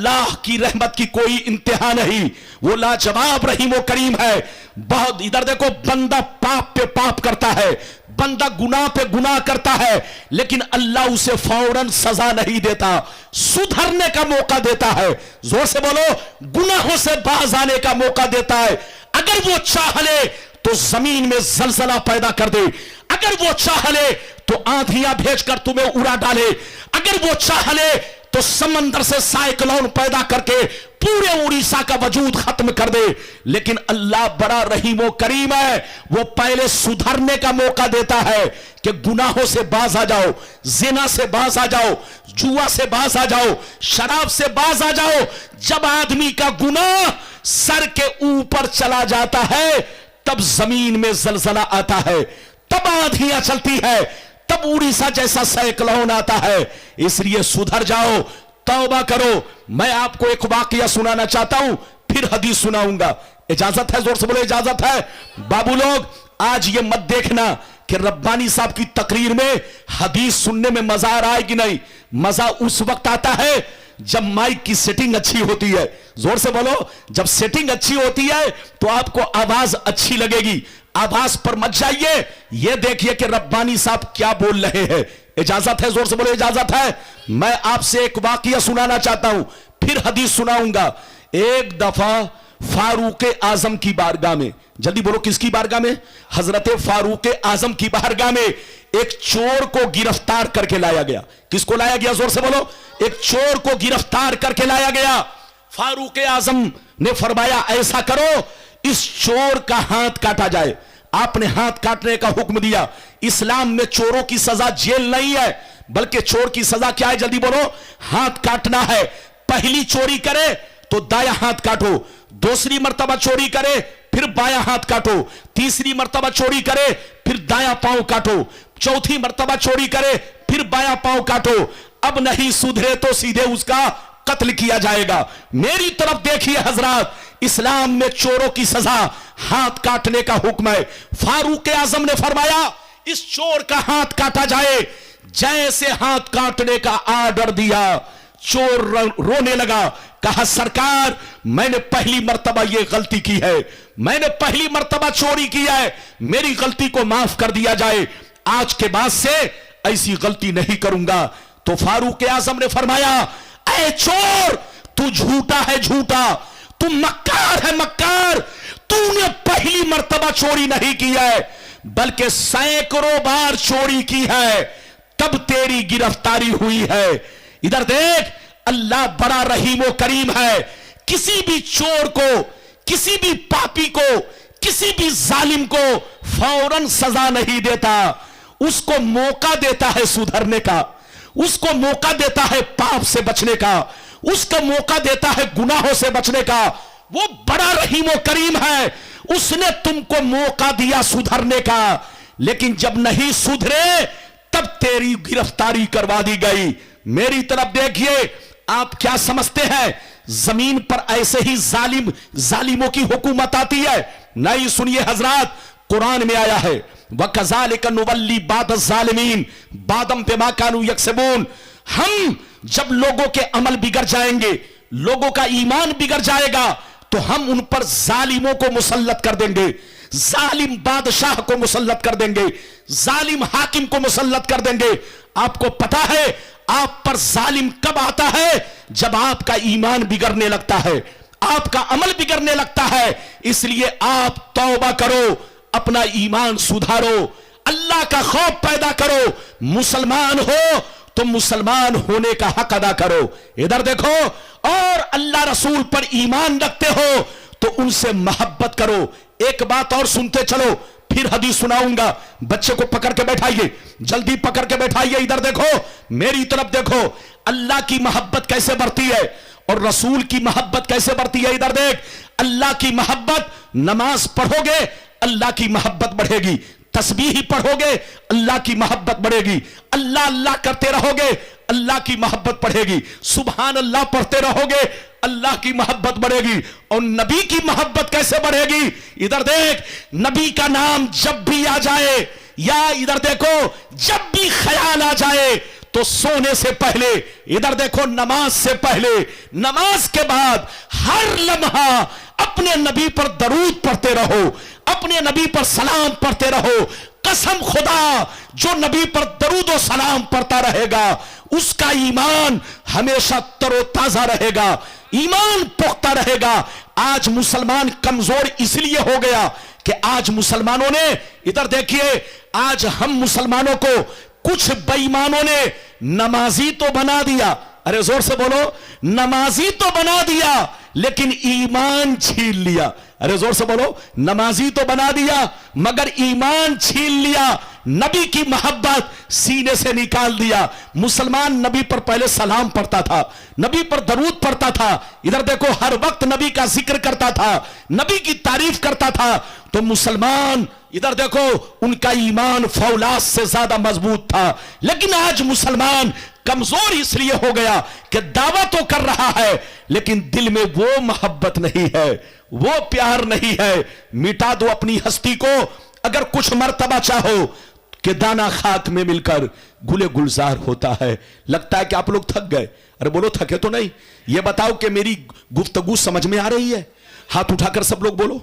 अल्लाह की रहमत की कोई इंतहा नहीं, वो लाजवाब रहीम व करीम है। बहुत इधर देखो, बंदा पाप पे पाप करता है, बंदा गुनाह पे गुनाह करता है, लेकिन अल्लाह उसे फौरन सजा नहीं देता, सुधरने का मौका देता है। जोर से बोलो, गुनाहों से बाज आने का मौका देता है। अगर वो चाह ले तो जमीन में जलजला पैदा कर दे, अगर वो चाह ले तो आंधियां भेजकर तुम्हें उड़ा डाले, अगर वो चाह ले तो समंदर से साइक्लोन पैदा करके पूरे उड़ीसा का वजूद खत्म कर दे। लेकिन अल्लाह बड़ा रहीम व करीम है, वो पहले सुधरने का मौका देता है कि गुनाहों से बाज आ जाओ, जिना से बाज आ जाओ, जुआ से बाज आ जाओ, शराब से बाज आ जाओ। जब आदमी का गुनाह सर के ऊपर चला जाता है तब जमीन में जलजला आता है, तब आंधियां चलती है, तब उड़ीसा जैसा साइक्लोन आता है। इसलिए सुधर जाओ, तौबा करो। मैं आपको एक वाकया सुनाना चाहता हूं, फिर हदीस सुनाऊंगा। इजाजत है? जोर से बोलो, इजाजत है? बाबू लोग, आज ये मत देखना कि रब्बानी साहब की तकरीर में हदीस सुनने में मजा आ रहा है कि नहीं। मजा उस वक्त आता है जब माइक की सेटिंग अच्छी होती है। जोर से बोलो, जब सेटिंग अच्छी होती है तो आपको आवाज अच्छी लगेगी। आवाज पर मत जाइए, यह देखिए कि रब्बानी साहब क्या बोल रहे हैं। इजाजत है? जोर से बोलो, इजाजत है? मैं आपसे एक वाकया सुनाना चाहता हूं, फिर हदीस सुनाऊंगा। एक दफा फारूक आजम की बारगाह में, जल्दी बोलो, किसकी बारगाह में? हजरत फारूक आजम की बारगाह में एक चोर को गिरफ्तार करके लाया गया। किसको लाया गया? जोर से बोलो, एक चोर को गिरफ्तार करके लाया गया। फारूक आजम ने फरमाया, ऐसा करो, इस चोर का हाथ काटा जाए। आपने हाथ काटने का हुक्म दिया। इस्लाम में चोरों की सजा जेल नहीं है, बल्कि चोर की सजा क्या है? जल्दी बोलो, हाथ काटना है। पहली चोरी करे तो दाया हाथ काटो, दूसरी मर्तबा चोरी करे फिर बाया हाथ काटो, तीसरी मर्तबा चोरी करे फिर दाया पांव काटो, चौथी मर्तबा चोरी करे फिर बाया पांव काटो। अब नहीं सुधरे तो सीधे उसका कत्ल किया जाएगा। मेरी तरफ देखिए हजरात, इस्लाम में चोरों की सजा हाथ काटने का हुक्म है। फारूक आजम ने फरमाया, इस चोर का हाथ काटा जाए। जैसे हाथ काटने का आर्डर दिया, चोर रोने लगा, कहा, सरकार, मैंने पहली मर्तबा यह गलती की है, मैंने पहली मर्तबा चोरी की है, मेरी गलती को माफ कर दिया जाए, आज के बाद से ऐसी गलती नहीं करूंगा। तो फारूक आजम ने फरमाया, ऐ चोर, तू झूठा है, झूठा, तू मक्कार है, मक्कार, तूने पहली मर्तबा चोरी नहीं की है, बल्कि सैकड़ों बार चोरी की है, तब तेरी गिरफ्तारी हुई है। इधर देख, अल्लाह बड़ा रहीम व करीम है। किसी भी चोर को, किसी भी पापी को, किसी भी जालिम को फौरन सजा नहीं देता, उसको मौका देता है सुधरने का, उसको मौका देता है पाप से बचने का, उसको मौका देता है गुनाहों से बचने का। वो बड़ा रहीम व करीम है, उसने तुमको मौका दिया सुधरने का, लेकिन जब नहीं सुधरे तब तेरी गिरफ्तारी करवा दी गई। मेरी तरफ देखिए, आप क्या समझते हैं जमीन पर ऐसे ही जालिमों की हुकूमत आती है? नहीं, सुनिए हजरात, कुरान में आया है, वकज़ालिका नुवल्ली बाद ज़ालिमीन बादम बिमा कानू यक्सबून। हम जब लोगों के अमल बिगड़ जाएंगे, लोगों का ईमान बिगड़ जाएगा, तो हम उन पर जालिमों को मुसल्लत कर देंगे, जालिम बादशाह को मुसल्लत कर देंगे, जालिम हाकिम को मुसल्लत कर देंगे। आपको पता है आप पर जालिम कब आता है? जब आपका ईमान बिगड़ने लगता है, आपका अमल बिगड़ने लगता है। इसलिए आप तौबा करो, अपना ईमान सुधारो, अल्लाह का खौफ पैदा करो। मुसलमान हो तो मुसलमान होने का हक अदा करो। इधर देखो, और अल्लाह रसूल पर ईमान रखते हो तो उनसे मोहब्बत करो। एक बात और सुनते चलो, फिर हदीस सुनाऊंगा। बच्चे को पकड़ के बैठाइए, जल्दी पकड़ के बैठाइए। इधर देखो, मेरी तरफ देखो, अल्लाह की मोहब्बत कैसे बढ़ती है और रसूल की मोहब्बत कैसे बढ़ती है। इधर देख, अल्लाह की मोहब्बत, नमाज पढ़ोगे अल्लाह की मोहब्बत बढ़ेगी, तस्बीह पढ़ोगे अल्लाह की मोहब्बत बढ़ेगी, अल्लाह अल्लाह करते रहोगे अल्लाह की मोहब्बत बढ़ेगी, सुभान अल्लाह पढ़ते रहोगे अल्लाह की मोहब्बत बढ़ेगी। और नबी की मोहब्बत कैसे बढ़ेगी? इधर देख, नबी का नाम जब भी आ जाए, या इधर देखो, जब भी ख्याल आ जाए तो सोने से पहले, इधर देखो, नमाज से पहले, नमाज के बाद हर लम्हा अपने नबी पर दरूद पढ़ते रहो, अपने नबी पर सलाम पढ़ते रहो। कसम खुदा, जो नबी पर दरूद और सलाम पढ़ता रहेगा उसका ईमान हमेशा तरोताजा रहेगा, ईमान पुख्ता रहेगा। आज मुसलमान कमजोर इसलिए हो गया कि आज मुसलमानों ने, इधर देखिए, आज हम मुसलमानों को कुछ बेईमानों ने नमाजी तो बना दिया, अरे जोर से बोलो, नमाजी तो बना दिया लेकिन ईमान छीन लिया। अरे जोर से बोलो, नमाजी तो बना दिया मगर ईमान छीन लिया, नबी की मोहब्बत सीने से निकाल दिया। मुसलमान नबी पर पहले सलाम पढ़ता था, नबी पर दरूद पढ़ता था, इधर देखो हर वक्त नबी का जिक्र करता था, नबी की तारीफ करता था। तो मुसलमान, इधर देखो, उनका ईमान फौलाद से ज्यादा मजबूत था। लेकिन आज मुसलमान कमजोर इसलिए हो गया कि दावा तो कर रहा है लेकिन दिल में वो मोहब्बत नहीं है, वो प्यार नहीं है। मिटा दो अपनी हस्ती को, अगर कुछ मर्तबा चाहो कि दाना खाक में मिलकर गुले गुलजार होता है। लगता है कि आप लोग थक गए, अरे बोलो थके तो नहीं। ये बताओ कि मेरी गुफ्तगू समझ में आ रही है? हाथ उठाकर सब लोग बोलो,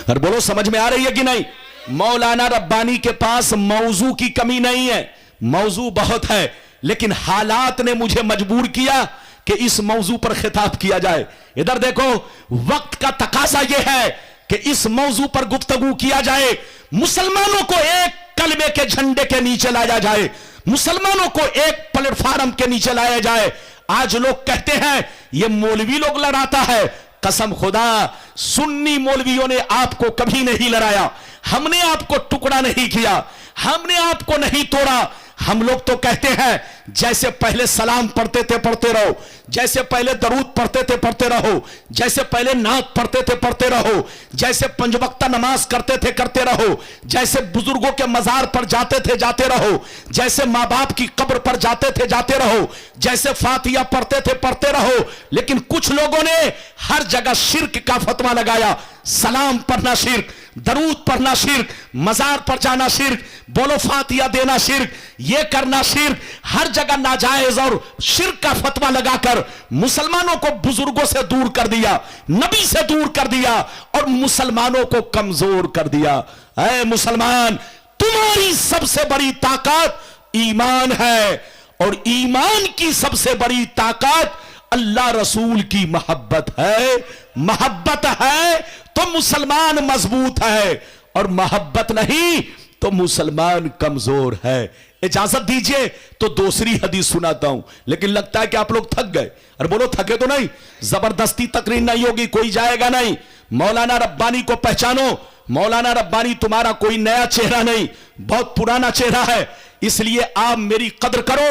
अरे बोलो समझ में आ रही है कि नहीं? मौलाना रब्बानी के पास मौजू की कमी नहीं है, मौजू बहुत है, लेकिन हालात ने मुझे मजबूर किया कि इस मौजू पर खिताब किया जाए। इधर देखो, वक्त का तकाजा यह है कि इस मौजू पर गुफ्तगू किया जाए, मुसलमानों को एक कलमे के झंडे के नीचे लाया जाए, मुसलमानों को एक प्लेटफार्म के नीचे लाया जाए। आज लोग कहते हैं ये मौलवी लोग लड़ाता है, कसम खुदा, सुन्नी मौलवियों ने आपको कभी नहीं लड़ाया, हमने आपको टुकड़ा नहीं किया, हमने आपको नहीं तोड़ा। हम लोग तो कहते हैं जैसे पहले सलाम पढ़ते थे पढ़ते रहो, जैसे पहले दरूद पढ़ते थे पढ़ते रहो, जैसे पहले नात पढ़ते थे पढ़ते रहो, जैसे पंजवक्ता नमाज करते थे करते रहो, जैसे बुजुर्गों के मजार पर जाते थे जाते रहो, जैसे माँ बाप की कब्र पर जाते थे जाते रहो, जैसे फातिया पढ़ते थे पढ़ते रहो। लेकिन कुछ लोगों ने हर जगह शिर्क का फतवा लगाया, सलाम पढ़ना शिर्क, दरूद पढ़ना शिर्क, मजार पर जाना शिर्क, बोलो फातिया देना शिर्क, ये करना शिर्क, हर जगह नाजायज और शिर्क का फतवा लगाकर मुसलमानों को बुजुर्गों से दूर कर दिया, नबी से दूर कर दिया और मुसलमानों को कमजोर कर दिया। ऐ मुसलमान, तुम्हारी सबसे बड़ी ताकत ईमान है और ईमान की सबसे बड़ी ताकत अल्लाह रसूल की मोहब्बत है। मोहब्बत है तो मुसलमान मजबूत है और मोहब्बत नहीं तो मुसलमान कमजोर है। इजाजत दीजिए तो दूसरी हदीस सुनाता हूं, लेकिन लगता है कि आप लोग थक गए। अरे बोलो थके तो नहीं? जबरदस्ती तकरीर नहीं होगी, कोई जाएगा नहीं। मौलाना रब्बानी को पहचानो, मौलाना रब्बानी तुम्हारा कोई नया चेहरा नहीं, बहुत पुराना चेहरा है, इसलिए आप मेरी कदर करो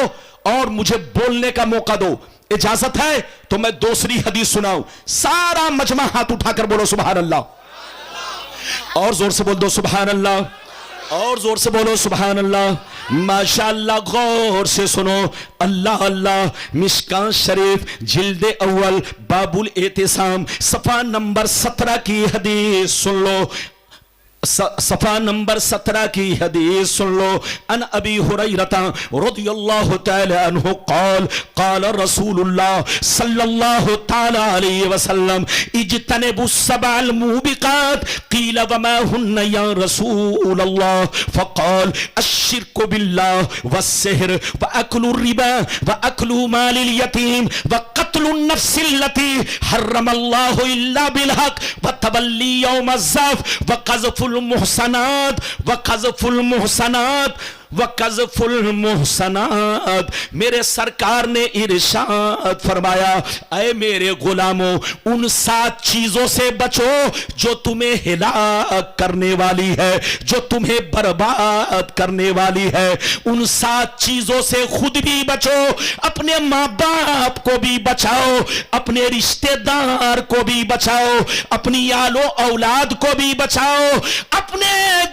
और मुझे बोलने का मौका दो। इजाजत है तो मैं दूसरी हदीस सुनाऊं। सारा मजमा हाथ उठाकर बोलो सुभान अल्लाह, और जोर से बोल दो सुभान अल्लाह, और जोर से बोलो सुभान अल्लाह। माशाअल्लाह, गौर से सुनो, अल्लाह अल्लाह। मिशकात शरीफ जिल्दे अव्वल बाबुल एतिसाम सफा नंबर 17 की हदीस सुन लो, सफा नंबर 17 की हदीस सुन लो। अन अबी हुरैरता रदियल्लाहु तआला अन्हु क़ाल क़ाल रसूलुल्लाह सल्लल्लाहु तआला अलैहि वसल्लम इज्तनिबु सबअल मूबिकात क़ील वमा हुन्न या रसूलल्लाह फ़क़ाल अश्शिरकु बिल्लाह वस्सिhr व अक्लु रिबा व अक्लु मालिल यतीम व क़त्लु नफ्सिल्लती हर्रमल्लाहु इल्ला बिलहक़ व तवल्ली यौमज़्ज़फ़ व क़ज़फ़ुल मुहसनात व क़ज़फ़ुल मुहसनात व क़ज़फ़ुल मुहसनात। मेरे सरकार ने इरशाद फरमाया, ऐ मेरे गुलामों, उन 7 चीजों से बचो जो तुम्हें हिलाक करने वाली है, जो तुम्हें बर्बाद करने वाली है। उन 7 चीजों से खुद भी बचो, अपने माँ बाप को भी बचाओ, अपने रिश्तेदार को भी बचाओ, अपनी आलो औलाद को भी बचाओ, अपने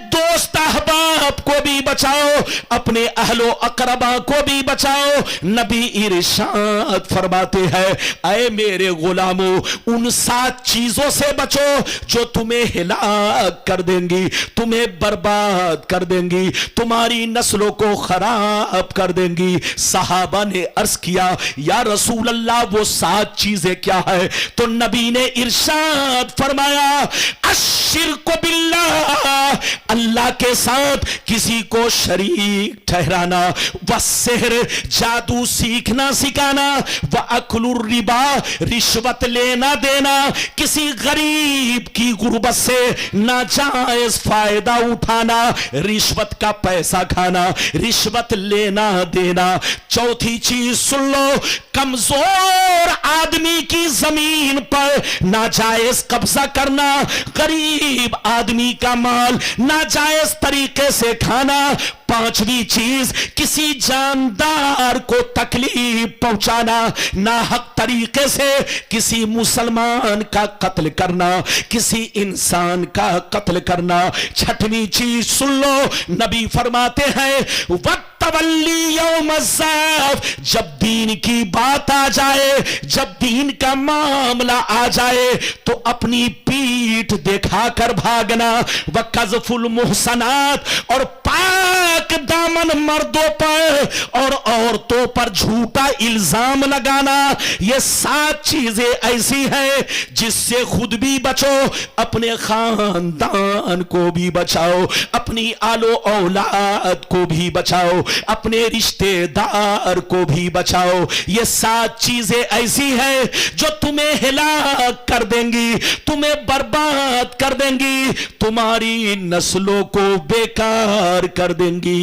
दोस्त अहबाब को भी बचाओ, अपने अहलो अकरबा को भी बचाओ। नबी इरशाद फरमाते हैं, ऐ मेरे गुलामों, उन 7 चीजों से बचो जो तुम्हें हिलाक कर देंगी, तुम्हें बर्बाद कर देंगी, तुम्हारी नस्लों को खराब कर देंगी। सहाबा ने अर्ज किया, या रसूल अल्लाह वो 7 चीजें क्या है? तो नबी ने इरशाद फरमाया, अश्शिरक बिल्लाह, अल्लाह के साथ किसी को शरीक ठहराना, व सिहर, जादू सीखना सिखाना, व अक्लुर रिबा, रिश्वत लेना देना, किसी गरीब की गुर्बत से नाजायज फायदा उठाना, रिश्वत का पैसा खाना, रिश्वत लेना देना। चौथी चीज सुन लो, कमजोर आदमी की जमीन पर नाजायज कब्जा करना, गरीब आदमी का माल नाजायज तरीके से खाना। पांचवी चीज, किसी जानदार को तकलीफ पहुंचाना, नाहक तरीके से किसी मुसलमान का कत्ल करना, किसी इंसान का कत्ल करना। छठवीं चीज सुन लो, नबी फरमाते हैं, वत्तवल्ली यौम ज़ाफ, जब दीन की बात आ जाए, जब दीन का मामला आ जाए तो अपनी पीठ दिखाकर भागना। वकज़फुल मुहसनात, और पाक दामन मर्दों पर और औरतों पर झूठा इल्जाम लगाना। ये 7 चीजें ऐसी हैं जिससे खुद भी बचो, अपने खानदान को भी बचाओ, अपनी आलो औलाद को भी बचाओ, अपने रिश्तेदार को भी बचाओ। ये 7 चीजें ऐसी हैं जो तुम्हें हिलाक कर देंगी, तुम्हें बर्बाद कर देंगी, तुम्हारी नस्लों को बेकार कर देंगी।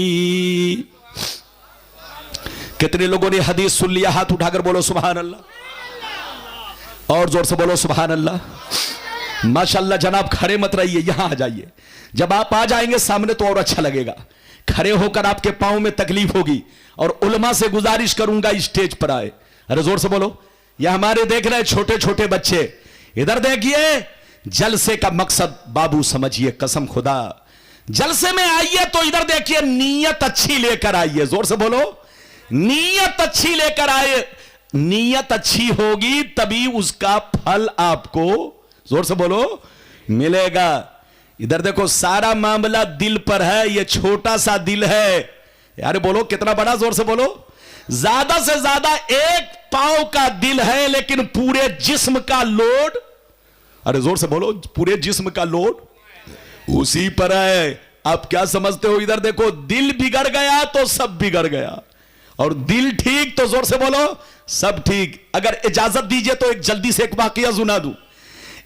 कितने लोगों ने हदीस सुन लिया? हाथ उठाकर बोलो सुभान अल्लाह, और जोर से बोलो सुभान अल्लाह। माशाअल्लाह। जनाब खड़े मत रहिए, यहां आ जाइए। जब आप आ जाएंगे सामने तो और अच्छा लगेगा। खड़े होकर आपके पांव में तकलीफ होगी, और उलमा से गुजारिश करूंगा स्टेज पर आए। अरे जोर से बोलो। यह हमारे देख रहे छोटे छोटे बच्चे, इधर देखिए। जलसे का मकसद बाबू समझिए, कसम खुदा, जलसे में आइए तो इधर देखिए, नीयत अच्छी लेकर आइए। जोर से बोलो, नीयत अच्छी लेकर आए। नीयत अच्छी होगी तभी उसका फल आपको, जोर से बोलो, मिलेगा। इधर देखो, सारा मामला दिल पर है। ये छोटा सा दिल है यार, बोलो कितना बड़ा, जोर से बोलो। ज्यादा से ज्यादा 1 पांव का दिल है, लेकिन पूरे जिस्म का लोड, अरे जोर से बोलो, पूरे जिस्म का लोड उसी पर है। आप क्या समझते हो? इधर देखो, दिल बिगड़ गया तो सब बिगड़ गया, और दिल ठीक तो जोर से बोलो सब ठीक। अगर इजाजत दीजिए तो एक जल्दी से एक वाकया सुना दूं।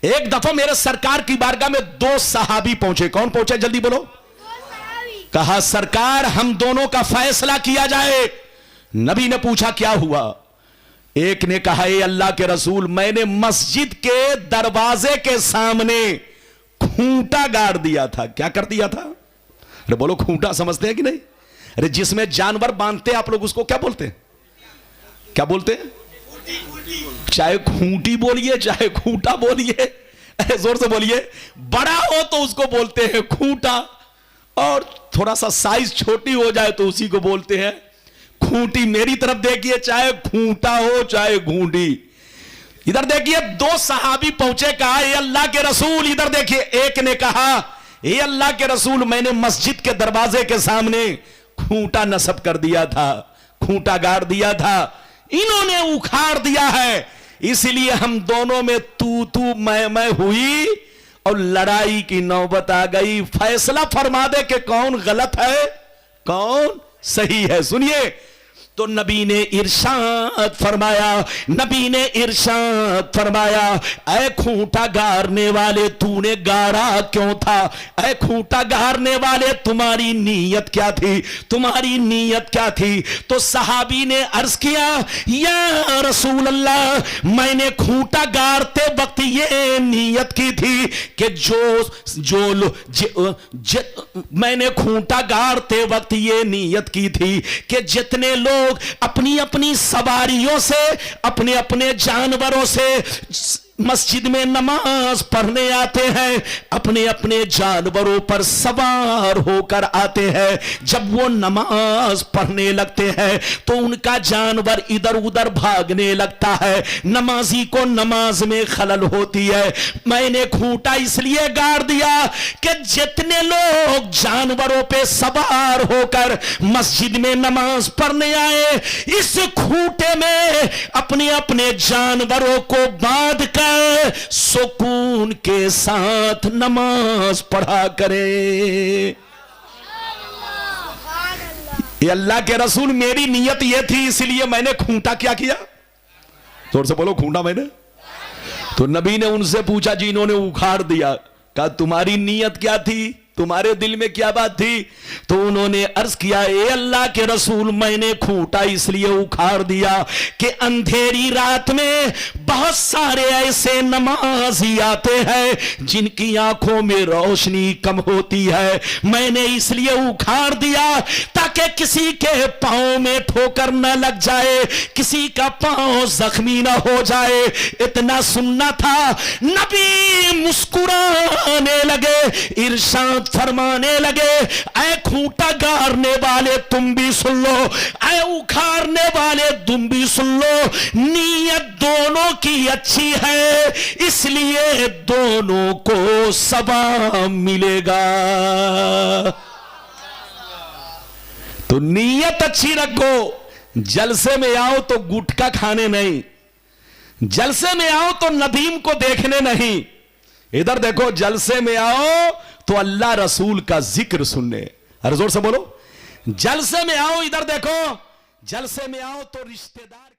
एक दफा मेरे सरकार की बारगाह में 2 सहाबी पहुंचे। कौन पहुंचे? जल्दी बोलो। कहा, सरकार हम दोनों का फैसला किया जाए। नबी ने पूछा क्या हुआ? एक ने कहा, ए अल्लाह के रसूल, मैंने मस्जिद के दरवाजे के सामने खूंटा गाड़ दिया था। क्या कर दिया था? अरे बोलो, खूंटा समझते हैं कि नहीं? अरे जिसमें जानवर बांधते हैं आप लोग, उसको क्या बोलते हैं? क्या बोलते हैं? चाहे खूंटी बोलिए चाहे खूंटा बोलिए, अरे जोर से बोलिए। बड़ा हो तो उसको बोलते हैं खूंटा, और थोड़ा सा साइज छोटी हो जाए तो उसी को बोलते हैं खूंटी। मेरी तरफ देखिए, चाहे खूंटा हो चाहे घूंटी। इधर देखिए, 2 सहाबी पहुंचे। कहा, ए अल्लाह के रसूल, इधर देखिए। एक ने कहा, ए अल्लाह के रसूल, मैंने मस्जिद के दरवाजे के सामने खूंटा नस्ब कर दिया था, खूंटा गाड़ दिया था, इन्होंने उखाड़ दिया है, इसलिए हम दोनों में तू मैं हुई और लड़ाई की नौबत आ गई। फैसला फरमा दे कि कौन गलत है कौन सही है। सुनिए, तो नबी ने इरशाद फरमाया, नबी ने इरशाद फरमाया, ऐ खूंटा गाड़ने वाले, तूने गाड़ा क्यों था? ऐ खूंटा गाड़ने वाले, तुम्हारी नीयत क्या थी? तुम्हारी नीयत क्या थी? तो सहाबी ने अर्ज किया, या रसूल अल्लाह, मैंने खूंटा गाड़ते वक्त ये नीयत की थी कि मैंने खूंटा गाड़ते वक्त ये नीयत की थी कि जितने लोग अपनी अपनी सवारियों से, अपने अपने जानवरों से مسجد میں نماز پڑھنے آتے ہیں، اپنے اپنے جانوروں پر سوار ہو کر آتے ہیں. جب وہ نماز پڑھنے لگتے ہیں تو ان کا جانور ادھر ادھر بھاگنے لگتا ہے، نمازی کو نماز میں خلل ہوتی ہے. میں نے کھوٹا اس لیے گاڑ دیا کہ جتنے لوگ جانوروں پہ سوار ہو کر مسجد میں نماز پڑھنے آئے، اس کھوٹے میں اپنے اپنے جانوروں کو باندھ کر سکون کے ساتھ نماز پڑھا کرے. یہ اللہ کے رسول میری نیت یہ تھی، اس لیے میں نے کھونٹا کیا کیا؟ زور سے بولو، کھونٹا میں نے. تو نبی نے ان سے پوچھا جنہوں نے اکھاڑ دیا، کہا تمہاری نیت کیا تھی، تمہارے دل میں کیا بات تھی؟ تو انہوں نے عرض کیا اے اللہ کے رسول میں نے کھوٹا اس لیے اکھاڑ دیا کہ اندھیری رات میں بہت سارے ایسے نمازی آتے ہیں جن کی آنکھوں میں روشنی کم ہوتی ہے. میں نے اس لیے اکھاڑ دیا تاکہ کسی کے پاؤں میں ٹھوکر نہ لگ جائے، کسی کا پاؤں زخمی نہ ہو جائے. اتنا سننا تھا. نبی مسکرانے لگے، ارشاد فرمانے لگے اے کھوٹا گارنے والے تم بھی سن لو، اے اکھاڑنے والے تم بھی سن لو، نیت دونوں کی اچھی ہے اس لیے دونوں کو ثواب ملے گا. تو نیت اچھی رکھو. جلسے میں آؤ تو گٹکا کھانے نہیں، جلسے میں آؤ تو ندیم کو دیکھنے نہیں. ادھر دیکھو، جلسے میں آؤ تو اللہ رسول کا ذکر سننے. ہر زور سے بولو، جلسے میں آؤ ادھر دیکھو، جلسے میں آؤ تو رشتہ دار